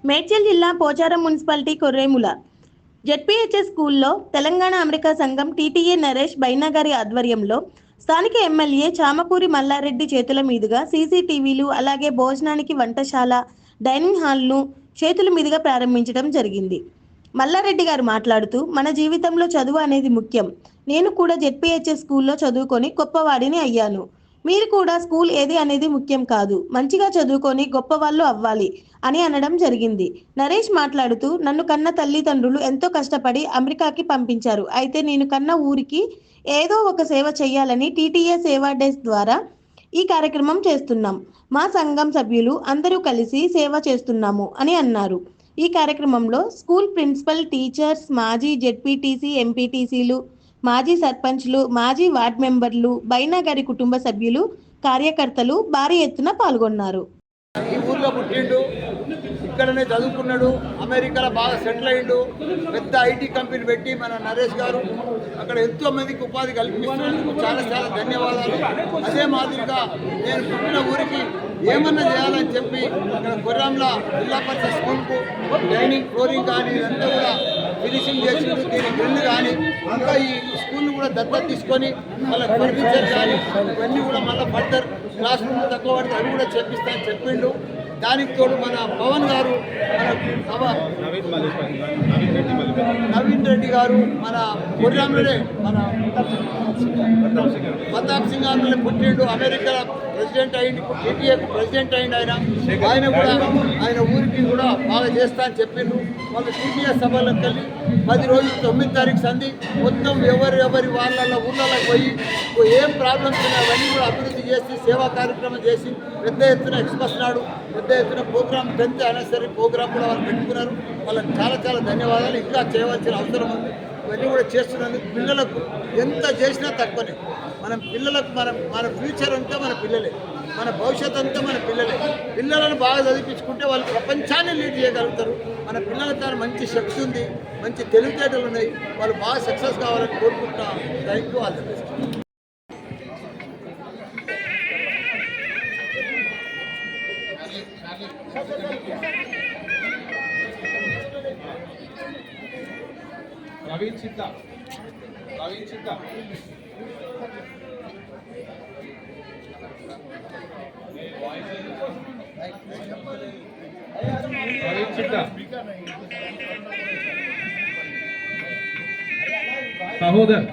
మేడ్చల్ జిల్లా Pocharam municipality Korremula ZPHS స్కూల్లో Telangana America సంఘం టీటీఏ నరేష్ బైనా గారి ఆధ్వర్యంలో స్థానిక ఎమ్మెల్యే చామకూరి మల్లారెడ్డి చేతుల మీదుగా సీసీటీవీలు అలాగే భోజనానికి వంటశాల డైనింగ్ హాల్ను చేతుల మీదుగా ప్రారంభించడం జరిగింది. మల్లారెడ్డి గారు మాట్లాడుతూ, మన జీవితంలో చదువు అనేది ముఖ్యం. నేను కూడా జెడ్పీహెచ్ఎస్ స్కూల్లో చదువుకొని గొప్పవాడిని అయ్యాను. మీరు కూడా స్కూల్ ఏది అనేది ముఖ్యం కాదు, మంచిగా చదువుకొని గొప్పవాళ్ళు అవ్వాలి అని అనడం జరిగింది. నరేష్ మాట్లాడుతూ, నన్ను కన్న తల్లిదండ్రులు ఎంతో కష్టపడి అమెరికాకి పంపించారు. అయితే నేను కన్న ఊరికి ఏదో ఒక సేవ చేయాలని టీటీఏ సేవా డెస్క్ ద్వారా ఈ కార్యక్రమం చేస్తున్నాం. మా సంఘం సభ్యులు అందరూ కలిసి సేవ చేస్తున్నాము అని అన్నారు. ఈ కార్యక్రమంలో స్కూల్ ప్రిన్సిపల్, టీచర్స్, మాజీ జెడ్పీటీసీ, ఎంపీటీసీలు, మాజీ సర్పంచ్లు, మాజీ వార్డ్ మెంబర్లు, బైనా గారి కుటుంబ సభ్యులు, కార్యకర్తలు భారీ ఎత్తున పాల్గొన్నారు. ఈ ఊర్లో పుట్టిండు, ఇక్కడనే చదువుకున్నాడు, అమెరికాలో బాగా సెటిల్ అయ్యిండు, పెద్ద ఐటీ కంపెనీ పెట్టి మన నరేష్ గారు అక్కడ ఎంతో మందికి ఉపాధి కల్పిస్తున్నందుకు చాలా చాలా ధన్యవాదాలు. అదే మాదిరిగా నేను పుట్టిన ఊరికి ఏమన్నా చేయాలని చెప్పి ఇక్కడ కొర్రాంల జిల్లా పరిషత్ స్కూల్కు డైనింగ్, ఫ్లోరింగ్ కానీ ఇదంతా కూడా ఫినిషింగ్ చేసిండు. దీని గ్రిల్ కానీ ఇంకా ఈ స్కూల్ను కూడా దత్తత తీసుకొని వాళ్ళకి ఫర్నిచర్ కానీ ఇవన్నీ కూడా మళ్ళీ ఫర్దర్ క్లాస్ రూమ్ తక్కువ పడితే అవి కూడా చెప్పిస్తానని చెప్పిండు. దానికి తోడు మన పవన్ గారు, మన నవీన్ రెడ్డి గారు, మన కొర్రాంలోనే మన ప్రతాప్ సింగ్ గారు పుట్టిండు, అమెరికా ప్రెసిడెంట్ అయ్యింది, టీటీఏకు ప్రెసిడెంట్ అయ్యింది. ఆయన కూడా ఆయన ఊరికి కూడా బాగా చేస్తా అని చెప్పిండు. వాళ్ళ టీటీఏ సభలకు వెళ్ళి 10 రోజులు 9 తారీఖు సంధి మొత్తం ఎవరి వాళ్ళ ఊళ్ళలోకి పోయి ఏం ప్రాబ్లమ్స్ ఉన్నాయి అవన్నీ కూడా అభివృద్ధి చేసి సేవా కార్యక్రమం చేసి పెద్ద ఎత్తున ఎక్స్ప్రెస్ నాడు పెద్ద ఎత్తున ప్రోగ్రామ్ 10th యానివర్సరీ ప్రోగ్రామ్ కూడా వాళ్ళు పెట్టుకున్నారు. వాళ్ళకి చాలా చాలా ధన్యవాదాలు. ఇంకా చేయవలసిన అవసరం ఉంది. ఇవన్నీ కూడా చేస్తున్నందుకు పిల్లలకు ఎంత చేసినా తక్కువనే. మనం పిల్లలకు మన ఫ్యూచర్ అంతా మన పిల్లలే, మన భవిష్యత్ అంతా మన పిల్లలే. పిల్లలను బాగా చదివించుకుంటే వాళ్ళు ప్రపంచాన్ని లీడ్ చేయగలుగుతారు. మన పిల్లలతో మంచి శక్తి ఉంది, మంచి తెలివితేటలు ఉన్నాయి. వాళ్ళు బాగా సక్సెస్ కావాలని కోరుకుంటున్నాం. Thank you, all the best. Praveen Chitta Sahodar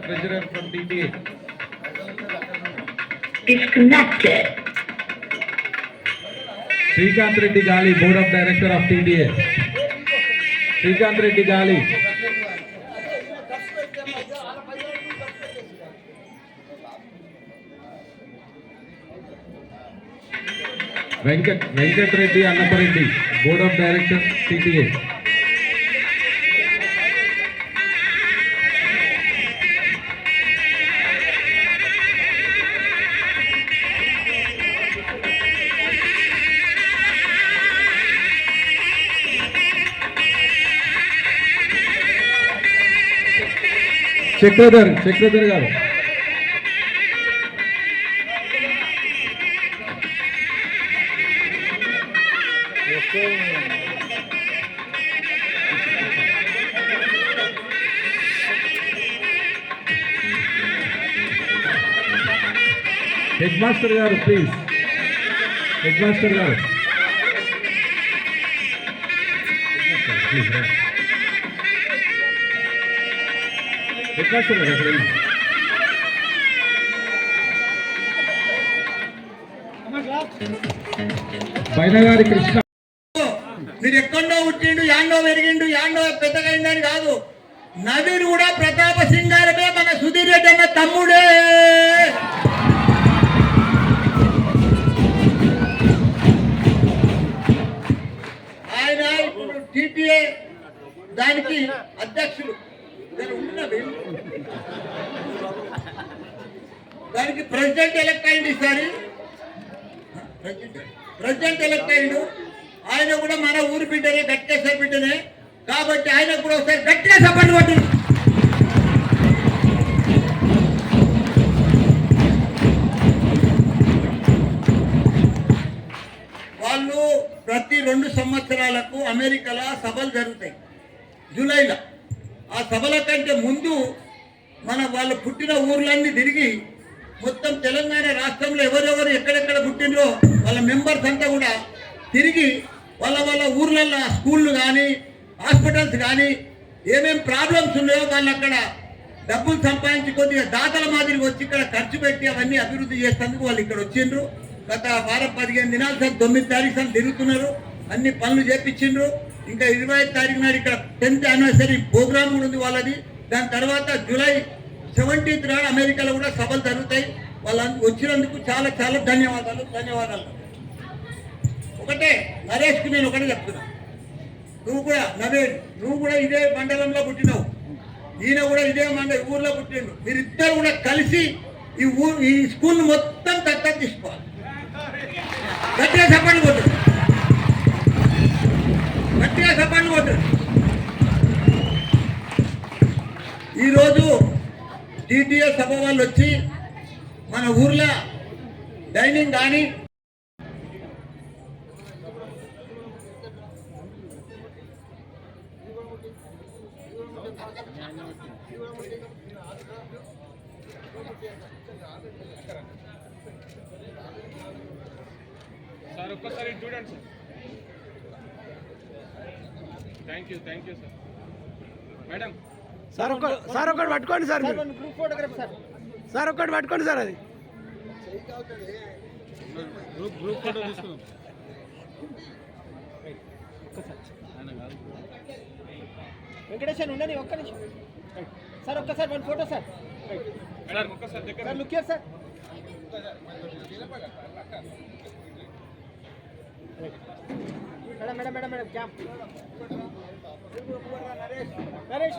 treasurer from TTA. Disconnected. Srikanth Reddy Gali, board of director of TTA. Srikanth Reddy Gali. Venkatreddy Annapareddy, board of director TTA. Chakradhar గారు. హెడ్ మాస్టర్ గారు, ప్లీజ్. హెడ్ మాస్టర్ గారు ప్లీజ్. బైనగారి కృష్ణ. మీరు ఎక్కడో పుట్టిండు, యాండో పెరిగిండు, యాండో పెద్దగైందని కాదు. నవీన్ కూడా ప్రతాప సింగ్ గారే మన సుధీర్ రెడ్డి అన్న తమ్ముడే. ఆయన ఇప్పుడు టీటీఏ దానికి అధ్యక్షులు. దానికి ప్రెసిడెంట్ ఎలక్ట్ అయింది. ఈసారి ప్రెసిడెంట్ ఎలక్ట్ అయిండు. ఆయన కూడా మన ఊరి బిడ్డనే, గట్టిగా బిడ్డనే. కాబట్టి ఆయనకు కూడా ఒకసారి గట్టిగా సపోర్ట్ కొట్టింది. ప్రతి 2 సంవత్సరాలకు అమెరికాలో సభలు జరుగుతాయి జూలైలో. ఆ సభల కంటే ముందు వాళ్ళు పుట్టిన ఊర్లన్నీ తిరిగి మొత్తం తెలంగాణ రాష్ట్రంలో ఎవరెవరు ఎక్కడెక్కడ పుట్టినరో వాళ్ళ మెంబర్స్ అంతా కూడా తిరిగి వాళ్ళ ఊర్లలో స్కూళ్ళు కానీ హాస్పిటల్స్ కానీ ఏమేమి ప్రాబ్లమ్స్ ఉన్నాయో వాళ్ళు అక్కడ డబ్బులు సంపాదించి కొద్దిగా దాతల మాదిరి వచ్చి ఇక్కడ ఖర్చు పెట్టి అవన్నీ అభివృద్ధి చేసేందుకు వాళ్ళు ఇక్కడ వచ్చిండ్రు. గత వారం 15 దినాలు సార్ 9 తారీఖు సార్ తిరుగుతున్నారు, అన్ని పనులు చేపించిండ్రు. ఇంకా 25 తారీఖు నాడు ఇక్కడ 10th యానివర్సరీ ప్రోగ్రామ్ కూడా ఉంది వాళ్ళది. దాని తర్వాత జూలై 17th నాడు అమెరికాలో కూడా సభలు జరుగుతాయి. వాళ్ళందరూ వచ్చినందుకు చాలా చాలా ధన్యవాదాలు. ఒకటే నరేష్కి నేను ఒకటే చెప్తున్నా, నువ్వు కూడా ఇదే మండలంలో పుట్టినావు, ఈయన కూడా ఇదే ఊర్లో పుట్టిండు. మీరిద్దరు కూడా కలిసి ఈ స్కూల్ మొత్తం దత్తత తీసుకోవాలి. గట్టిగా చెప్పండి కొట్టు. ఈరోజు టీటీఏ సభ వాళ్ళు వచ్చి మన ఊర్లో డైనింగ్ కానీ సార్ ఒక్కసారి చూడండి sir. Thank you sir. Madam sir ఒకటి పట్టుకోండి సార్, గ్రూప్ ఫోటోగ్రాఫ్ సార్ ఒకటి పట్టుకోండి సార్. అది గ్రూప్ ఫోటో తీసుకుందాం. వెంకటేశ్వర ఉండని ఒక్క నిమిషం సార్, ఒక్కసారి 1 ఫోటో సార్. మేడం ఒక్కసారి దగ్గర sir look here sir. Madam camp Naresh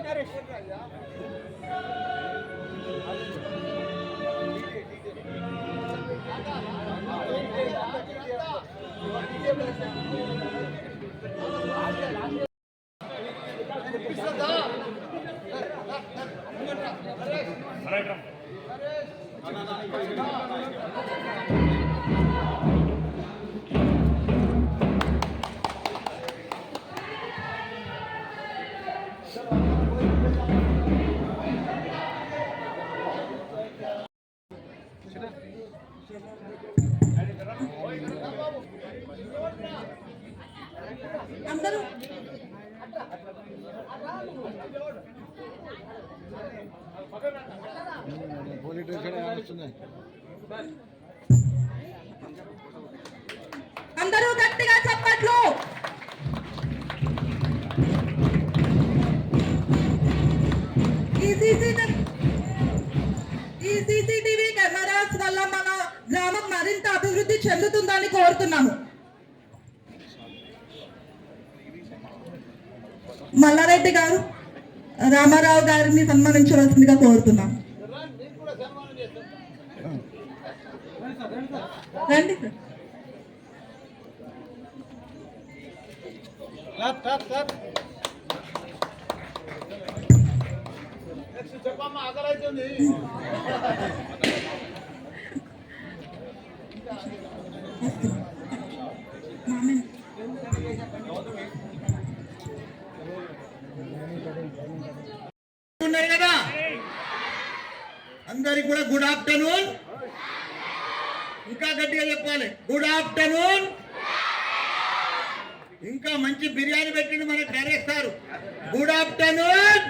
అందరూ అందరూ గట్టిగా చప్పట్లు. ఈ సీసీటీవీ కెమెరాస్ వల్ల మన గ్రామం మరింత అభివృద్ధి చెందుతుందని కోరుతున్నాము. మల్లారెడ్డి గారు రామారావు గారిని సన్మానించవలసిందిగా కోరుతున్నాం. రండి సార్. చెప్పమ్మా ఆకలైతుంది. ఉన్నాయి కదా అందరికి కూడా గుడ్ ఆఫ్టర్నూన్. ఇంకా గట్టిగా చెప్పాలి, గుడ్ ఆఫ్టర్నూన్. ఇంకా మంచి బిర్యానీ పెట్టింది మనకు నరేస్తారు. Good afternoon.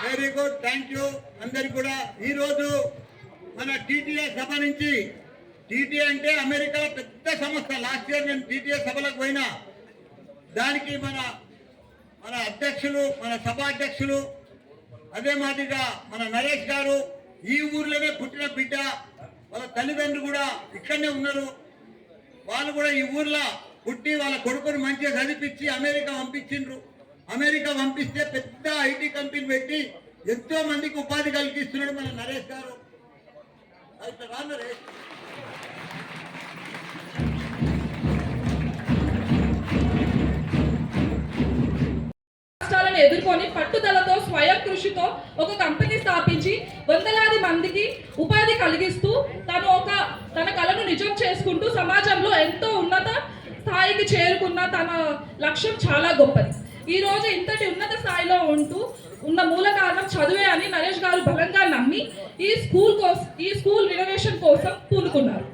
Very good, thank you అందరికి కూడా. ఈరోజు మన టీటీఏ సభ నుంచి, టీటీఏ అంటే అమెరికా పెద్ద సంస్థ. లాస్ట్ ఇయర్ నేను టీటీఏ సభలకు పోయినా. దానికి మన అధ్యక్షులు, మన సభాధ్యక్షులు, అదే మాదిరిగా మన నరేష్ గారు ఈ ఊర్లోనే పుట్టిన బిడ్డ, వాళ్ళ తల్లిదండ్రులు కూడా ఇక్కడనే ఉన్నారు. వాళ్ళు కూడా ఈ ఊర్లో పుట్టి వాళ్ళ కొడుకుని మంచిగా చదివించి అమెరికా పంపించిండ్రు. అమెరికా పంపిస్తే పెద్ద ఐటీ కంపెనీ పెట్టి ఎంతో మందికి ఉపాధి కలిగిస్తున్నాడు మన నరేష్ గారు. అయితే రా నరేష్. ఎదుర్కొని పట్టుదలతో స్వయం కృషితో ఒక కంపెనీ స్థాపించి వందలాది మందికి ఉపాధి కలిగిస్తూ తన కళను నిజం చేసుకుంటూ సమాజంలో ఎంతో ఉన్నత స్థాయికి చేరుకున్న తన లక్ష్యం చాలా గొప్పది. ఈ రోజు ఇంతటి ఉన్నత స్థాయిలో ఉన్న మూల కారణం చదువే అని నరేష్ గారు బలంగా నమ్మి ఈ స్కూల్ రినోవేషన్ కోసం పూనుకున్నారు.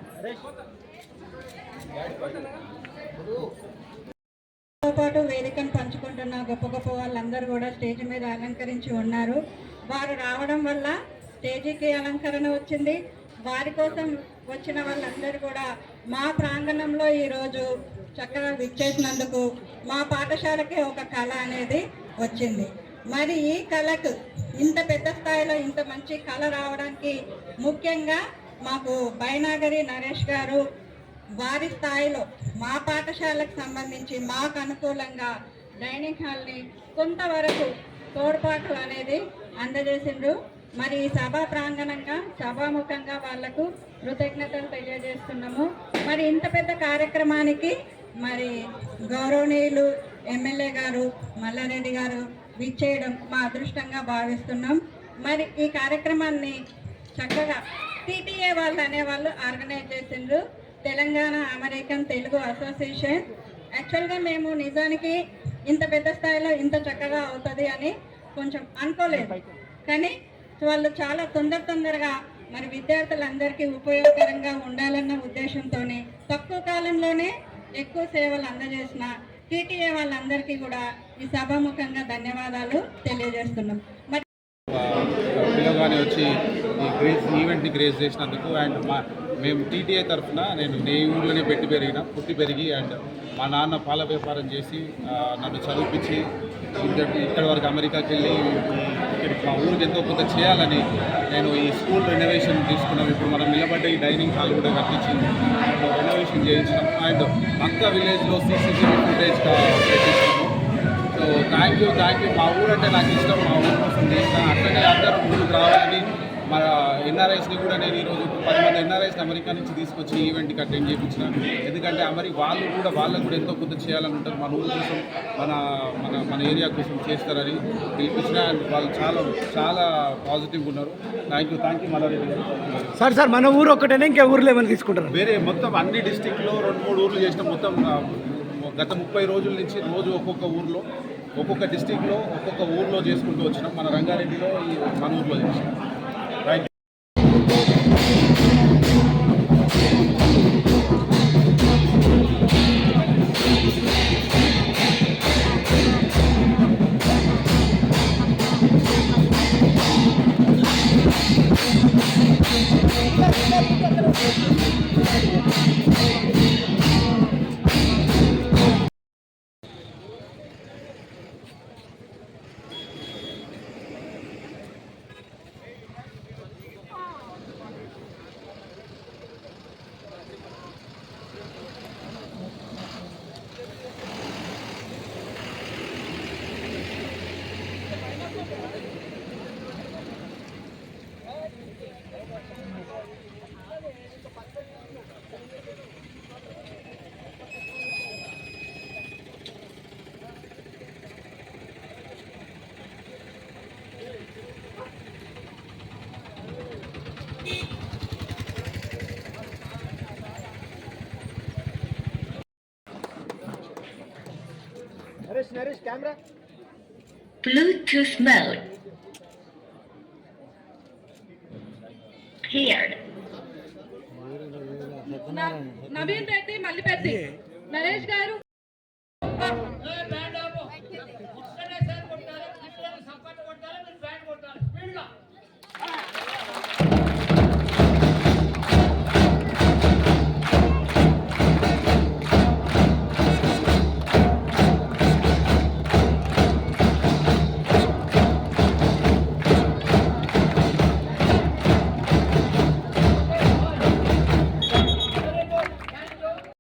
పాటు వేదికను పంచుకుంటున్న గొప్ప గొప్ప వాళ్ళందరూ కూడా స్టేజ్ మీద అలంకరించి ఉన్నారు. వారు రావడం వల్ల స్టేజీకి అలంకరణ వచ్చింది. వారి కోసం వచ్చిన వాళ్ళందరూ కూడా మా ప్రాంగణంలో ఈరోజు చక్కగా విచ్చేసినందుకు మా పాఠశాలకి ఒక కళ అనేది వచ్చింది. మరి ఈ కళకు ఇంత పెద్ద స్థాయిలో ఇంత మంచి కళ రావడానికి ముఖ్యంగా మాకు బైనాగరి నరేష్ గారు వారి స్థాయిలో మా పాఠశాలకు సంబంధించి మాకు అనుకూలంగా డైనింగ్ హాల్ని కొంతవరకు తోడ్పాటు అనేది అందజేసిండ్రు. మరి ఈ సభా ప్రాంగణంగా సభాముఖంగా వాళ్లకు కృతజ్ఞతలు తెలియజేస్తున్నాము. మరి ఇంత పెద్ద కార్యక్రమానికి మరి గౌరవనీయులు ఎమ్మెల్యే గారు మల్లారెడ్డి గారు విచ్చేయడం మా అదృష్టంగా భావిస్తున్నాం. మరి ఈ కార్యక్రమాన్ని చక్కగా టీటీఏ వాళ్ళు అనేవాళ్ళు ఆర్గనైజ్ చేసిండ్రు, తెలంగాణ అమెరికన్ తెలుగు అసోసియేషన్. యాక్చువల్గా మేము నిజానికి ఇంత పెద్ద స్థాయిలో ఇంత చక్కగా అవుతుంది అని కొంచెం అనుకోలేదు, కానీ వాళ్ళు చాలా తొందరగా మరి విద్యార్థులందరికీ ఉపయోగకరంగా ఉండాలన్న ఉద్దేశంతో తక్కువ కాలంలోనే ఎక్కువ సేవలు అందజేసిన టీటీఏ వాళ్ళందరికీ కూడా ఈ సభాముఖంగా ధన్యవాదాలు తెలియజేస్తున్నాం. మరి పిల్లగానే వచ్చి ఈ ఈవెంట్ని గ్రేస్ చేసినందుకు అండ్ మేము టీటీఏ తరఫున నేను ఈ ఊళ్ళోనే పుట్టి పెరిగి అండ్ మా నాన్న పాల వ్యాపారం చేసి నన్ను చదివించి ఇక్కడి వరకు అమెరికాకి వెళ్ళి ఇక్కడికి మా ఊరికి ఎంతో కొంత చేయాలని నేను ఈ స్కూల్ రెనోవేషన్ తీసుకున్నాం. ఇప్పుడు మనం నిలబడ్డ ఈ డైనింగ్ హాల్ కూడా కట్టించి రెనోవేషన్ చేయించినాం అండ్ పక్క విలేజ్లో సీసీటీవీ ఫుటేజ్ పెట్టించాము. So thank you. మా ఊరు అంటే నాకు ఇష్టం, మా ఊరు కోసం చేస్తాను. అట్లనే అందరూ ఊరికి రావాలని మన ఎన్ఆర్ఐస్ని కూడా నేను ఈరోజు 10 మంది ఎన్ఆర్ఐస్ని అమెరికా నుంచి తీసుకొచ్చి ఈవెంట్కి అటెండ్ చేయించిన. ఎందుకంటే వాళ్ళకు కూడా ఎంతో కొంత చేయాలని ఉంటారు, మన ఊరు కోసం మన ఏరియా కోసం చేస్తారని పిలిపించిన. వాళ్ళు చాలా చాలా పాజిటివ్గా ఉన్నారు. థ్యాంక్ యూ మల్లారెడ్డి గారు. సార్ మన ఊరు ఒక్కటేనా ఇంకా ఊర్లో ఏమైనా తీసుకుంటారు? వేరే మొత్తం అన్ని డిస్టిక్లో 2-3 ఊర్లు చేసిన మొత్తం గత 30 రోజుల నుంచి రోజు ఒక్కొక్క ఊర్లో ఒక్కొక్క డిస్టిక్లో ఒక్కొక్క ఊర్లో చేసుకుంటూ వచ్చినాం. మన రంగారెడ్డిలో మన ఊర్లో చేసినాం. Thank you. Naresh camera. Bluetooth mode paired. Naveen Reddy Mallipeddi Naresh గారు